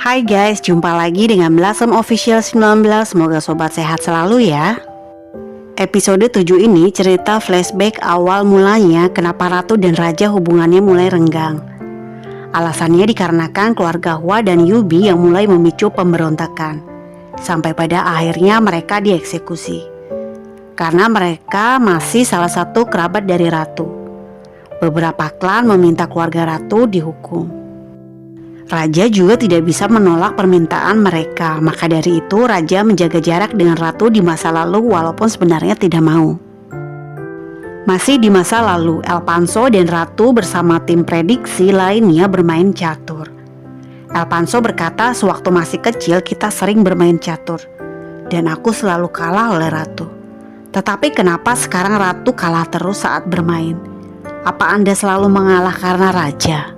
Hai guys, jumpa lagi dengan Blossom Official 19. Semoga sobat sehat selalu ya. Episode 7 ini cerita flashback awal mulanya kenapa Ratu dan Raja hubungannya mulai renggang. Alasannya dikarenakan keluarga Hua dan Yubi yang mulai memicu pemberontakan. Sampai pada akhirnya mereka dieksekusi. Karena mereka masih salah satu kerabat dari Ratu. Beberapa klan meminta keluarga Ratu dihukum. Raja juga tidak bisa menolak permintaan mereka, maka dari itu Raja menjaga jarak dengan Ratu di masa lalu walaupun sebenarnya tidak mau. Masih di masa lalu, Elpanso dan Ratu bersama tim prediksi lainnya bermain catur. Elpanso berkata, sewaktu masih kecil kita sering bermain catur, dan aku selalu kalah oleh Ratu. Tetapi kenapa sekarang Ratu kalah terus saat bermain? Apa Anda selalu mengalah karena Raja?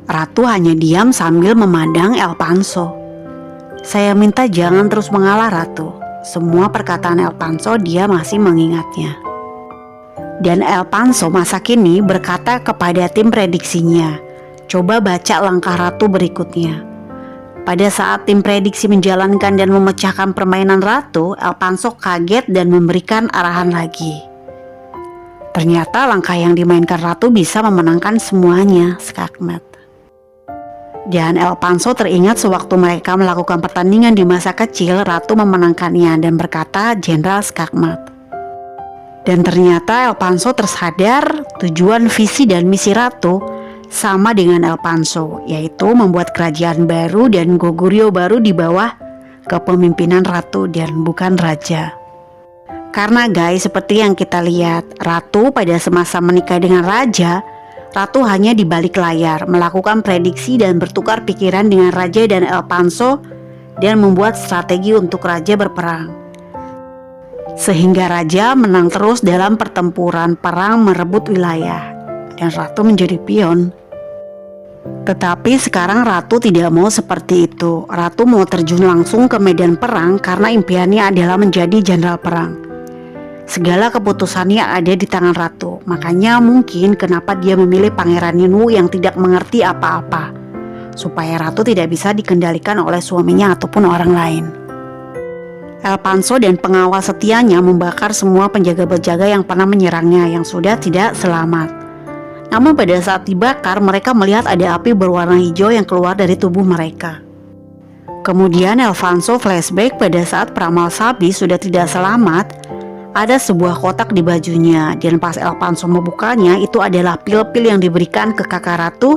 Ratu hanya diam sambil memandang Elpanso. Saya minta jangan terus mengalah Ratu. Semua perkataan Elpanso dia masih mengingatnya. Dan Elpanso masa kini berkata kepada tim prediksinya, coba baca langkah Ratu berikutnya. Pada saat tim prediksi menjalankan dan memecahkan permainan Ratu, Elpanso kaget dan memberikan arahan lagi. Ternyata langkah yang dimainkan Ratu bisa memenangkan semuanya, skakmat. Dan Elpanso teringat sewaktu mereka melakukan pertandingan di masa kecil, Ratu memenangkannya dan berkata Jenderal Skakmat. Dan ternyata Elpanso tersadar tujuan visi dan misi Ratu sama dengan Elpanso, yaitu membuat kerajaan baru dan Goguryeo baru di bawah kepemimpinan Ratu dan bukan Raja. Karena guys, seperti yang kita lihat, Ratu pada semasa menikah dengan Raja, Ratu hanya di balik layar melakukan prediksi dan bertukar pikiran dengan Raja dan Elpanso dan membuat strategi untuk Raja berperang. Sehingga Raja menang terus dalam pertempuran perang merebut wilayah dan Ratu menjadi pion. Tetapi sekarang Ratu tidak mau seperti itu. Ratu mau terjun langsung ke medan perang karena impiannya adalah menjadi jenderal perang. Segala keputusannya ada di tangan Ratu. Makanya mungkin kenapa dia memilih Pangeran Yunwu yang tidak mengerti apa-apa, supaya Ratu tidak bisa dikendalikan oleh suaminya ataupun orang lain. Elpanso dan pengawal setianya membakar semua penjaga-penjaga yang pernah menyerangnya yang sudah tidak selamat. Namun pada saat dibakar, mereka melihat ada api berwarna hijau yang keluar dari tubuh mereka. Kemudian Elpanso flashback pada saat peramal Sabi sudah tidak selamat. Ada sebuah kotak di bajunya dan pas Elpanso membukanya, itu adalah pil-pil yang diberikan ke kakak Ratu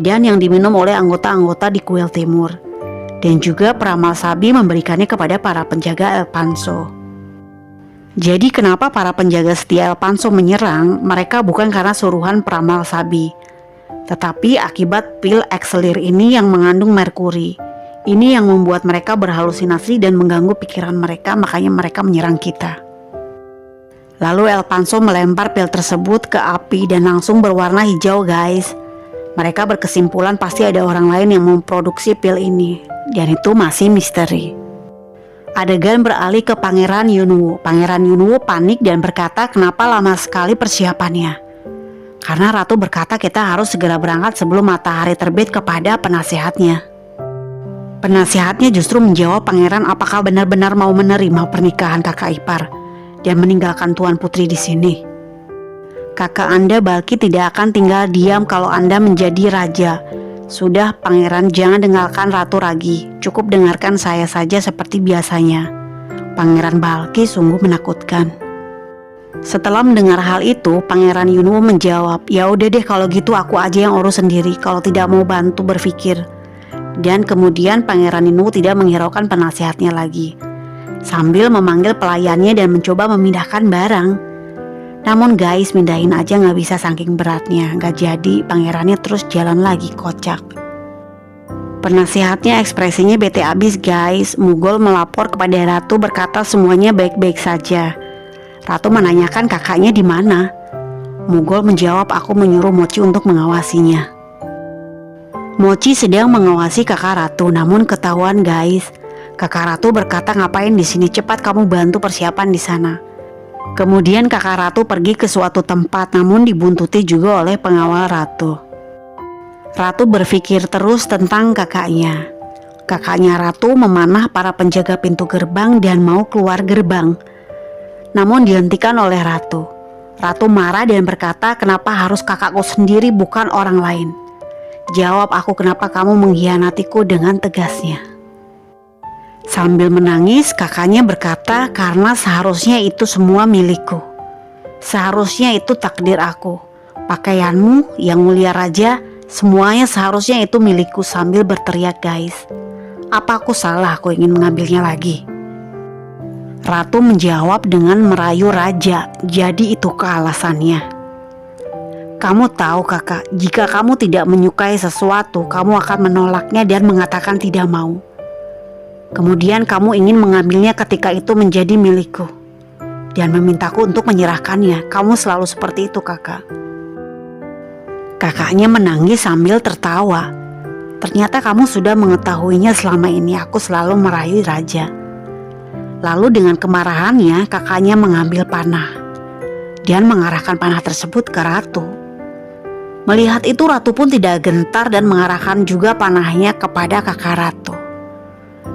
dan yang diminum oleh anggota-anggota di kuil timur. Dan juga peramal Sabi memberikannya kepada para penjaga Elpanso. Jadi kenapa para penjaga setia Elpanso menyerang mereka bukan karena suruhan peramal Sabi, tetapi akibat pil Exelir ini yang mengandung merkuri. Ini yang membuat mereka berhalusinasi dan mengganggu pikiran mereka, makanya mereka menyerang kita. Lalu Elpanso melempar pil tersebut ke api dan langsung berwarna hijau guys. Mereka berkesimpulan pasti ada orang lain yang memproduksi pil ini, dan itu masih misteri. Adegan beralih ke Pangeran Yunwu. Pangeran Yunwu panik dan berkata kenapa lama sekali persiapannya. Karena Ratu berkata kita harus segera berangkat sebelum matahari terbit kepada penasehatnya. Penasehatnya justru menjawab Pangeran apakah benar-benar mau menerima pernikahan kakak ipar dan meninggalkan Tuan Putri di sini. Kakak Anda Balki tidak akan tinggal diam kalau Anda menjadi raja. Sudah Pangeran, jangan dengarkan Ratu lagi. Cukup dengarkan saya saja seperti biasanya. Pangeran Balki sungguh menakutkan. Setelah mendengar hal itu, Pangeran Yunwu menjawab, ya udah deh kalau gitu aku aja yang urus sendiri kalau tidak mau bantu berpikir. Dan kemudian Pangeran Yunwu tidak menghiraukan penasihatnya lagi, sambil memanggil pelayannya dan mencoba memindahkan barang. Namun guys, mindahin aja gak bisa saking beratnya. Gak jadi, pangerannya terus jalan lagi, kocak. Penasihatnya ekspresinya bete abis guys. Mugol melapor kepada Ratu berkata semuanya baik-baik saja. Ratu menanyakan kakaknya di mana. Mugol menjawab aku menyuruh Mochi untuk mengawasinya. Mochi sedang mengawasi kakak Ratu, namun ketahuan guys. Kakak Ratu berkata ngapain di sini, cepat kamu bantu persiapan di sana. Kemudian kakak Ratu pergi ke suatu tempat namun dibuntuti juga oleh pengawal Ratu. Ratu berpikir terus tentang kakaknya. Kakaknya Ratu memanah para penjaga pintu gerbang dan mau keluar gerbang. Namun dihentikan oleh Ratu. Ratu marah dan berkata, "Kenapa harus kakakku sendiri bukan orang lain? Jawab aku, kenapa kamu mengkhianatiku?" dengan tegasnya. Sambil menangis, kakaknya berkata, "Karena seharusnya itu semua milikku. Seharusnya itu takdir aku. Pakaianmu yang mulia raja, semuanya seharusnya itu milikku," sambil berteriak, guys. "Apa aku salah aku ingin mengambilnya lagi?" Ratu menjawab dengan merayu raja, "Jadi itukah alasannya? Kamu tahu kakak, jika kamu tidak menyukai sesuatu, kamu akan menolaknya dan mengatakan tidak mau. Kemudian kamu ingin mengambilnya ketika itu menjadi milikku dan memintaku untuk menyerahkannya. Kamu selalu seperti itu kakak." Kakaknya menangis sambil tertawa. "Ternyata kamu sudah mengetahuinya selama ini, aku selalu merayu raja." Lalu dengan kemarahannya kakaknya mengambil panah dan mengarahkan panah tersebut ke Ratu. Melihat itu Ratu pun tidak gentar dan mengarahkan juga panahnya kepada kakak Ratu.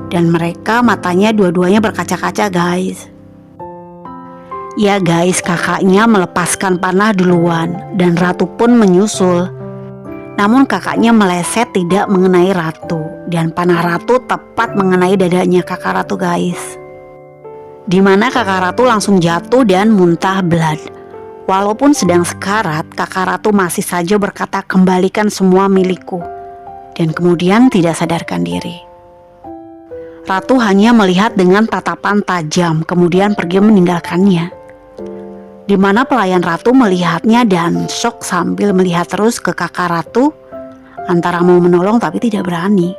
Dan mereka matanya dua-duanya berkaca-kaca, guys. Ya guys, kakaknya melepaskan panah duluan dan Ratu pun menyusul. Namun kakaknya meleset tidak mengenai Ratu dan panah Ratu tepat mengenai dadanya kakak Ratu, guys. Dimana kakak Ratu langsung jatuh dan muntah blood. Walaupun sedang sekarat, kakak Ratu masih saja berkata, "Kembalikan semua milikku," dan kemudian tidak sadarkan diri. Ratu hanya melihat dengan tatapan tajam, kemudian pergi meninggalkannya. Dimana pelayan Ratu melihatnya dan shock sambil melihat terus ke kakak Ratu, antara mau menolong tapi tidak berani.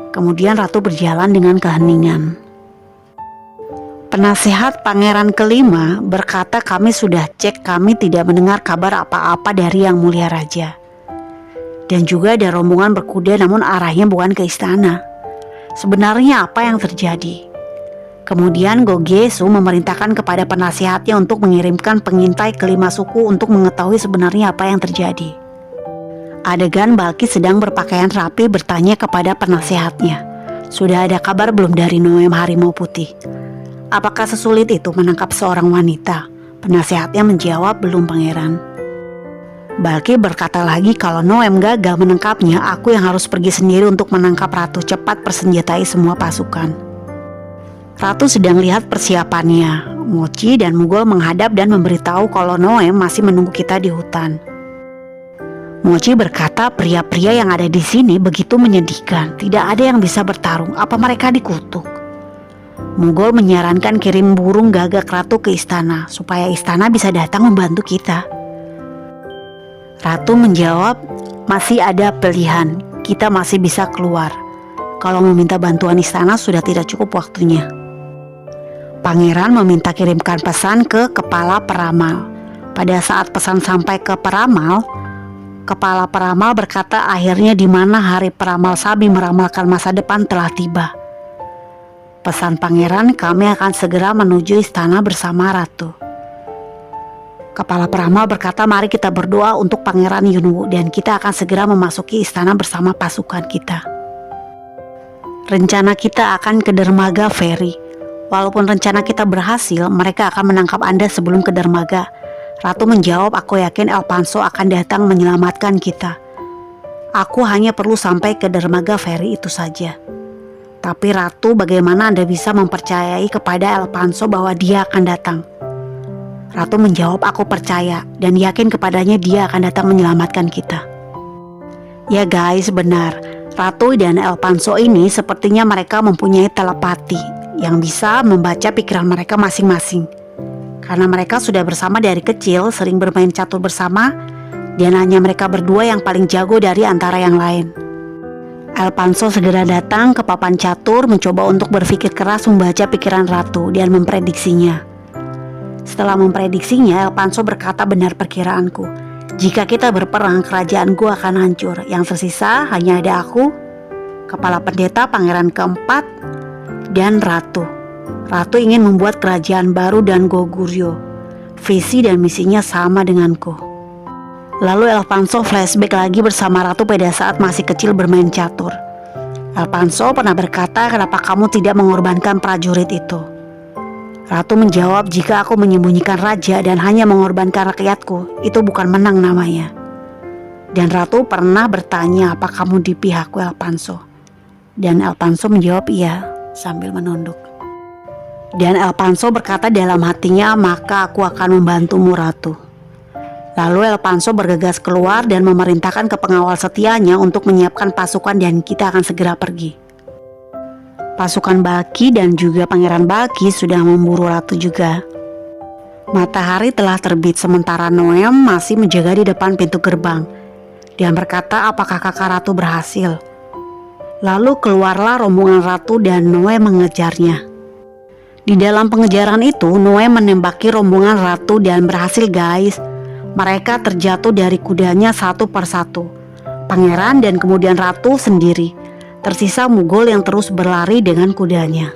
Kemudian Ratu berjalan dengan keheningan. Penasehat pangeran kelima berkata, "Kami sudah cek, kami tidak mendengar kabar apa-apa dari yang mulia raja. Dan juga ada rombongan berkuda namun arahnya bukan ke istana. Sebenarnya apa yang terjadi?" Kemudian Go-Gesu memerintahkan kepada penasehatnya untuk mengirimkan pengintai kelima suku untuk mengetahui sebenarnya apa yang terjadi. Adegan Balkis sedang berpakaian rapi bertanya kepada penasehatnya, "Sudah ada kabar belum dari Noem Harimau Putih? Apakah sesulit itu menangkap seorang wanita?" Penasehatnya menjawab, "Belum pangeran." Balki berkata lagi, "Kalau Noem gagal menangkapnya, aku yang harus pergi sendiri untuk menangkap Ratu. Cepat persenjatai semua pasukan." Ratu sedang lihat persiapannya. Mochi dan Mugol menghadap dan memberitahu kalau Noem masih menunggu kita di hutan. Mochi berkata, "Pria-pria yang ada di sini begitu menyedihkan. Tidak ada yang bisa bertarung. Apa mereka dikutuk?" Mugol menyarankan kirim burung gagak Ratu ke istana supaya istana bisa datang membantu kita. Ratu menjawab, "Masih ada pilihan. Kita masih bisa keluar. Kalau meminta bantuan istana sudah tidak cukup waktunya." Pangeran meminta kirimkan pesan ke kepala peramal. Pada saat pesan sampai ke peramal, kepala peramal berkata, "Akhirnya di mana hari peramal Sabi meramalkan masa depan telah tiba. Pesan pangeran, kami akan segera menuju istana bersama Ratu." Kepala peramal berkata, "Mari kita berdoa untuk Pangeran Yunwu dan kita akan segera memasuki istana bersama pasukan kita. Rencana kita akan ke dermaga Feri. Walaupun rencana kita berhasil, mereka akan menangkap Anda sebelum ke dermaga." Ratu menjawab, "Aku yakin El Panso akan datang menyelamatkan kita. Aku hanya perlu sampai ke dermaga Feri itu saja." "Tapi Ratu, bagaimana Anda bisa mempercayai kepada El Panso bahwa dia akan datang?" Ratu menjawab, "Aku percaya dan yakin kepadanya dia akan datang menyelamatkan kita." Ya guys, benar. Ratu dan El Panso ini sepertinya mereka mempunyai telepati yang bisa membaca pikiran mereka masing-masing. Karena mereka sudah bersama dari kecil, sering bermain catur bersama, dan hanya mereka berdua yang paling jago dari antara yang lain. El Panso segera datang ke papan catur mencoba untuk berpikir keras membaca pikiran Ratu dan memprediksinya. Setelah memprediksinya, El Panso berkata, "Benar perkiraanku. Jika kita berperang, kerajaanku akan hancur. Yang tersisa hanya ada aku, kepala pendeta pangeran keempat, dan Ratu. Ratu ingin membuat kerajaan baru dan Goguryeo. Visi dan misinya sama denganku." Lalu Alfonso flashback lagi bersama Ratu pada saat masih kecil bermain catur. Alfonso pernah berkata, kenapa kamu tidak mengorbankan prajurit itu? Ratu menjawab, jika aku menyembunyikan raja dan hanya mengorbankan rakyatku, itu bukan menang namanya. Dan Ratu pernah bertanya, apa kamu di pihakku Alfonso? Dan Alfonso menjawab iya sambil menunduk. Dan Alfonso berkata dalam hatinya, maka aku akan membantumu Ratu. Lalu Alfonso bergegas keluar dan memerintahkan ke pengawal setianya untuk menyiapkan pasukan dan kita akan segera pergi. Pasukan Baki dan juga Pangeran Baki sudah memburu Ratu juga. Matahari telah terbit sementara Noem masih menjaga di depan pintu gerbang. Dia berkata, apakah kakak Ratu berhasil? Lalu keluarlah rombongan Ratu dan Noem mengejarnya. Di dalam pengejaran itu Noem menembaki rombongan Ratu dan berhasil guys. Mereka terjatuh dari kudanya satu persatu. Pangeran dan kemudian Ratu sendiri. Tersisa Mugol yang terus berlari dengan kudanya.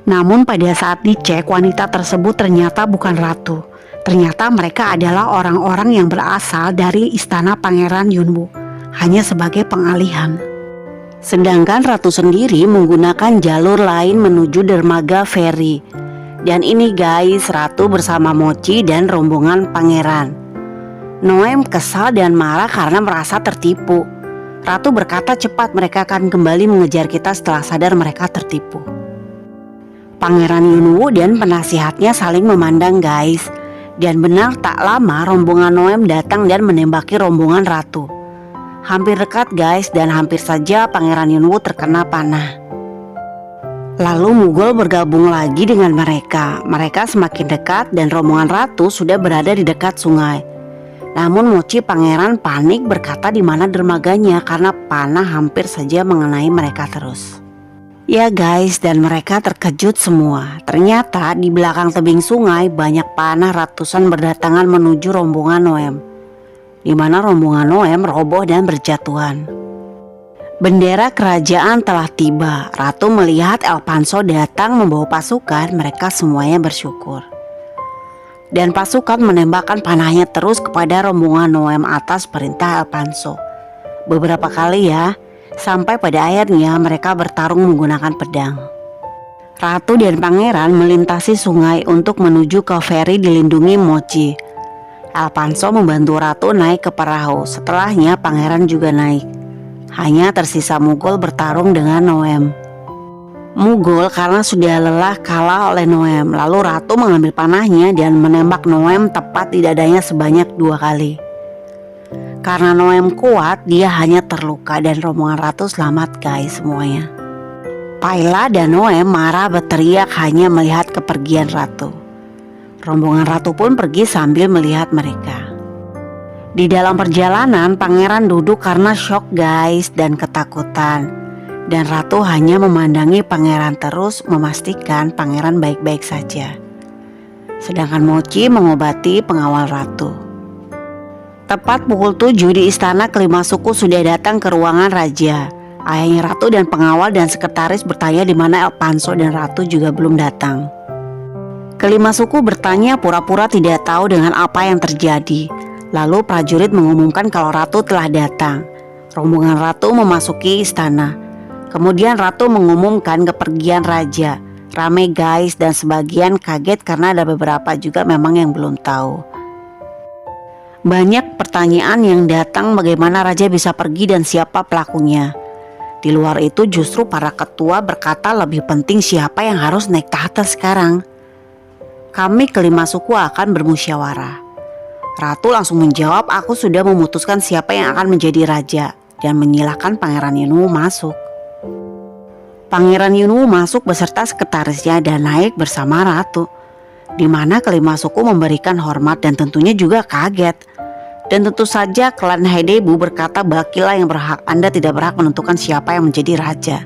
Namun pada saat dicek, wanita tersebut ternyata bukan Ratu. Ternyata mereka adalah orang-orang yang berasal dari istana Pangeran Yunwu, hanya sebagai pengalihan. Sedangkan Ratu sendiri menggunakan jalur lain menuju dermaga feri. Dan ini guys, Ratu bersama Mochi dan rombongan pangeran. Noem kesal dan marah karena merasa tertipu. Ratu berkata cepat mereka akan kembali mengejar kita setelah sadar mereka tertipu. Pangeran Yunwu dan penasihatnya saling memandang guys. Dan benar tak lama rombongan Noem datang dan menembaki rombongan Ratu. Hampir dekat guys dan hampir saja Pangeran Yunwu terkena panah. Lalu Mugol bergabung lagi dengan mereka. Mereka semakin dekat dan rombongan Ratu sudah berada di dekat sungai. Namun Mochi pangeran panik berkata di mana dermaganya karena panah hampir saja mengenai mereka terus. Ya guys, dan mereka terkejut semua. Ternyata di belakang tebing sungai banyak panah ratusan berdatangan menuju rombongan Noem. Di mana rombongan Noem roboh dan berjatuhan. Bendera kerajaan telah tiba. Ratu melihat Alfonso datang membawa pasukan, mereka semuanya bersyukur. Dan pasukan menembakkan panahnya terus kepada rombongan Noem atas perintah Alfonso. Beberapa kali ya, sampai pada akhirnya mereka bertarung menggunakan pedang. Ratu dan pangeran melintasi sungai untuk menuju ke feri dilindungi Mochi. Alfonso membantu Ratu naik ke perahu, setelahnya pangeran juga naik. Hanya tersisa Mugol bertarung dengan Noem. Mugol karena sudah lelah kalah oleh Noem. Lalu Ratu mengambil panahnya dan menembak Noem tepat di dadanya sebanyak 2 kali. Karena Noem kuat, dia hanya terluka dan rombongan Ratu selamat guys semuanya. Paila dan Noem marah berteriak hanya melihat kepergian Ratu. Rombongan Ratu pun pergi sambil melihat mereka. Di dalam perjalanan pangeran duduk karena shock guys dan ketakutan. Dan Ratu hanya memandangi pangeran terus memastikan pangeran baik-baik saja. Sedangkan Mochi mengobati pengawal Ratu. Tepat pukul 7 di istana kelima suku sudah datang ke ruangan raja. Ayahnya Ratu dan pengawal dan sekretaris bertanya di mana Alfonso dan Ratu juga belum datang. Kelima suku bertanya pura-pura tidak tahu dengan apa yang terjadi. Lalu prajurit mengumumkan kalau Ratu telah datang. Rombongan Ratu memasuki istana. Kemudian Ratu mengumumkan kepergian raja. Rame guys dan sebagian kaget karena ada beberapa juga memang yang belum tahu. Banyak pertanyaan yang datang bagaimana raja bisa pergi dan siapa pelakunya. Di luar itu justru para ketua berkata lebih penting siapa yang harus naik tahta sekarang. Kami kelima suku akan bermusyawarah. Ratu langsung menjawab, aku sudah memutuskan siapa yang akan menjadi raja dan menyilahkan Pangeran Yunwu masuk. Pangeran Yunwu masuk beserta sekretarisnya dan naik bersama Ratu. Di mana kelima suku memberikan hormat dan tentunya juga kaget. Dan tentu saja klan Heidebu berkata Bakilah yang berhak, Anda tidak berhak menentukan siapa yang menjadi raja.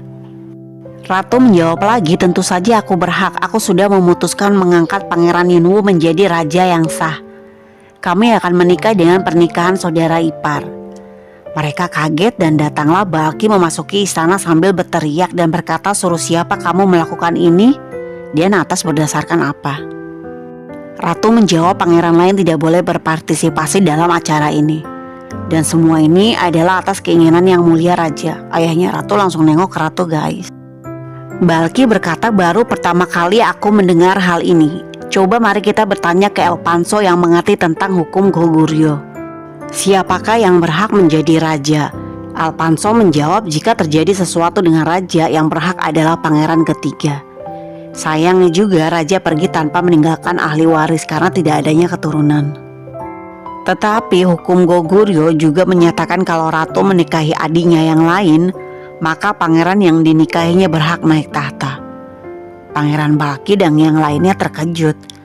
Ratu menjawab lagi, tentu saja aku berhak, aku sudah memutuskan mengangkat Pangeran Yunwu menjadi raja yang sah. Kami akan menikah dengan pernikahan saudara ipar. Mereka kaget dan datanglah Baki memasuki istana sambil berteriak dan berkata, suruh siapa kamu melakukan ini? Dan atas berdasarkan apa? Ratu menjawab pangeran lain tidak boleh berpartisipasi dalam acara ini. Dan semua ini adalah atas keinginan yang mulia raja. Ayahnya ratu langsung nengok ke ratu, guys. Balki berkata, baru pertama kali aku mendengar hal ini. Coba mari kita bertanya ke Elpanso yang mengerti tentang hukum Goguryeo. Siapakah yang berhak menjadi raja? Elpanso menjawab, jika terjadi sesuatu dengan raja, yang berhak adalah pangeran ketiga. Sayangnya juga raja pergi tanpa meninggalkan ahli waris karena tidak adanya keturunan. Tetapi hukum Goguryeo juga menyatakan kalau ratu menikahi adiknya yang lain, maka pangeran yang dinikahinya berhak naik tahta. Pangeran Balki dan yang lainnya terkejut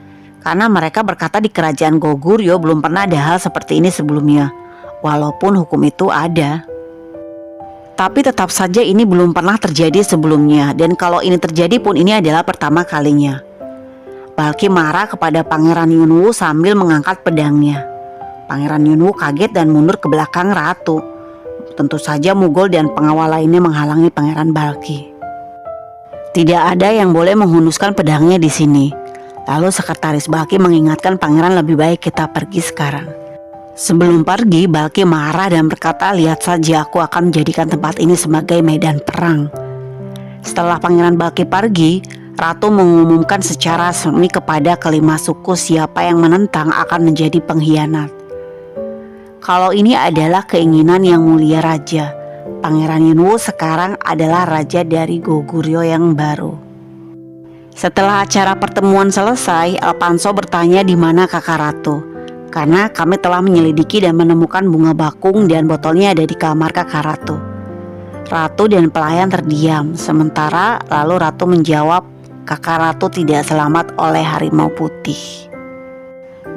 karena mereka berkata di kerajaan Goguryeo belum pernah ada hal seperti ini sebelumnya, walaupun hukum itu ada. Tapi tetap saja ini belum pernah terjadi sebelumnya, dan kalau ini terjadi pun ini adalah pertama kalinya. Balki marah kepada Pangeran Yunwoo sambil mengangkat pedangnya. Pangeran Yunwoo kaget dan mundur ke belakang ratu. Tentu saja Mughal dan pengawal lainnya menghalangi Pangeran Balki. Tidak ada yang boleh menghunuskan pedangnya di sini. Lalu sekretaris Balki mengingatkan pangeran, lebih baik kita pergi sekarang. Sebelum pergi, Balki marah dan berkata, lihat saja aku akan menjadikan tempat ini sebagai medan perang. Setelah Pangeran Balki pergi, ratu mengumumkan secara resmi kepada kelima suku siapa yang menentang akan menjadi pengkhianat. Kalau ini adalah keinginan yang mulia raja, Pangeran Yunwoo sekarang adalah raja dari Goguryeo yang baru. Setelah acara pertemuan selesai, Elpanso bertanya di mana kakak ratu. Karena kami telah menyelidiki dan menemukan bunga bakung dan botolnya ada di kamar kakak ratu. Ratu dan pelayan terdiam, sementara lalu ratu menjawab, kakak ratu tidak selamat oleh harimau putih.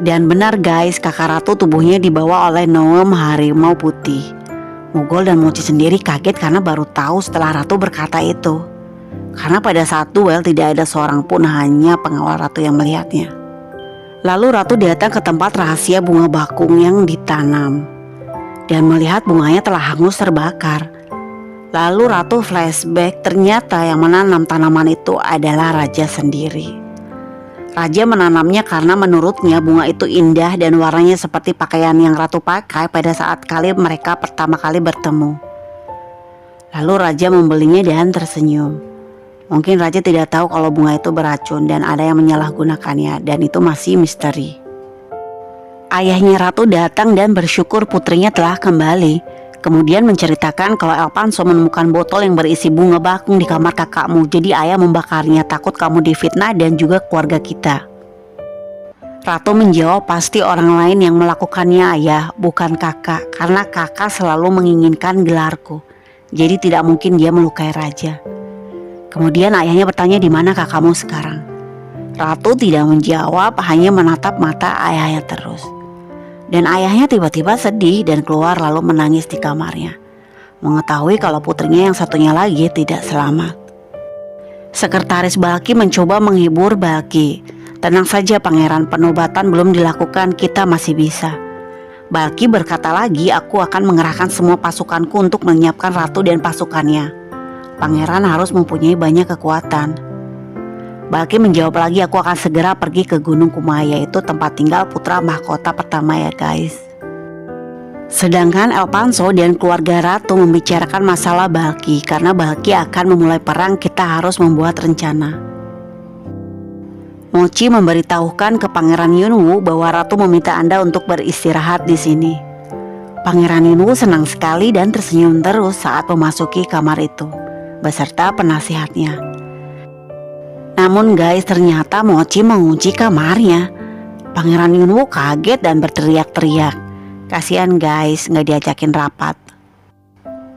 Dan benar guys, kakak ratu tubuhnya dibawa oleh Noem harimau putih. Mughal dan Mochi sendiri kaget karena baru tahu setelah ratu berkata itu. Karena pada saat duel tidak ada seorang pun, hanya pengawal ratu yang melihatnya. Lalu ratu datang ke tempat rahasia bunga bakung yang ditanam dan melihat bunganya telah hangus terbakar. Lalu ratu flashback, ternyata yang menanam tanaman itu adalah raja sendiri. Raja menanamnya karena menurutnya bunga itu indah dan warnanya seperti pakaian yang ratu pakai pada saat mereka pertama kali bertemu. Lalu raja membelinya dan tersenyum. Mungkin raja tidak tahu kalau bunga itu beracun dan ada yang menyalahgunakannya, dan itu masih misteri. Ayahnya ratu datang dan bersyukur putrinya telah kembali. Kemudian menceritakan kalau Elpanso menemukan botol yang berisi bunga bakung di kamar kakakmu. Jadi ayah membakarnya, takut kamu difitnah dan juga keluarga kita. Ratu menjawab, pasti orang lain yang melakukannya ayah, bukan kakak. Karena kakak selalu menginginkan gelarku. Jadi tidak mungkin dia melukai raja. Kemudian ayahnya bertanya, di mana kakakmu sekarang? Ratu tidak menjawab, hanya menatap mata ayahnya terus. Dan ayahnya tiba-tiba sedih dan keluar lalu menangis di kamarnya, mengetahui kalau putrinya yang satunya lagi tidak selamat. Sekretaris Balki mencoba menghibur Balki. Tenang saja pangeran, penobatan belum dilakukan, kita masih bisa. Balki berkata lagi, aku akan mengerahkan semua pasukanku untuk menyiapkan ratu dan pasukannya. Pangeran harus mempunyai banyak kekuatan. Balki menjawab lagi, aku akan segera pergi ke Gunung Kumaya, yaitu tempat tinggal putra mahkota pertama ya guys. Sedangkan Elpanso dan keluarga ratu membicarakan masalah Balki. Karena Balki akan memulai perang, kita harus membuat rencana. Mochi memberitahukan ke Pangeran Yunwoo bahwa ratu meminta Anda untuk beristirahat di sini. Pangeran Yunwoo senang sekali dan tersenyum terus saat memasuki kamar itu beserta penasihatnya. Namun guys, ternyata Mochi mengunci kamarnya. Pangeran Yunwoo kaget dan berteriak-teriak. Kasihan guys, gak diajakin rapat.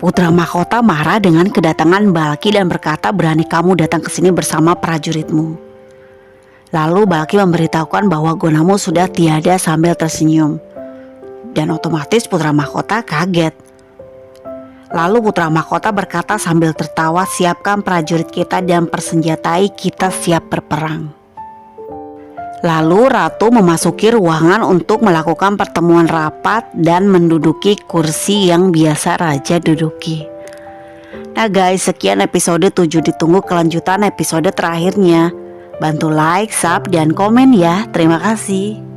Putra mahkota marah dengan kedatangan Balki dan berkata, berani kamu datang ke sini bersama prajuritmu. Lalu Balki memberitahukan bahwa Gonamu sudah tiada sambil tersenyum. Dan otomatis putra mahkota kaget. Lalu putra mahkota berkata sambil tertawa, siapkan prajurit kita dan persenjatai, kita siap berperang. Lalu ratu memasuki ruangan untuk melakukan pertemuan rapat dan menduduki kursi yang biasa raja duduki. Nah guys, sekian episode 7, ditunggu kelanjutan episode terakhirnya. Bantu like, sub, dan komen ya. Terima kasih.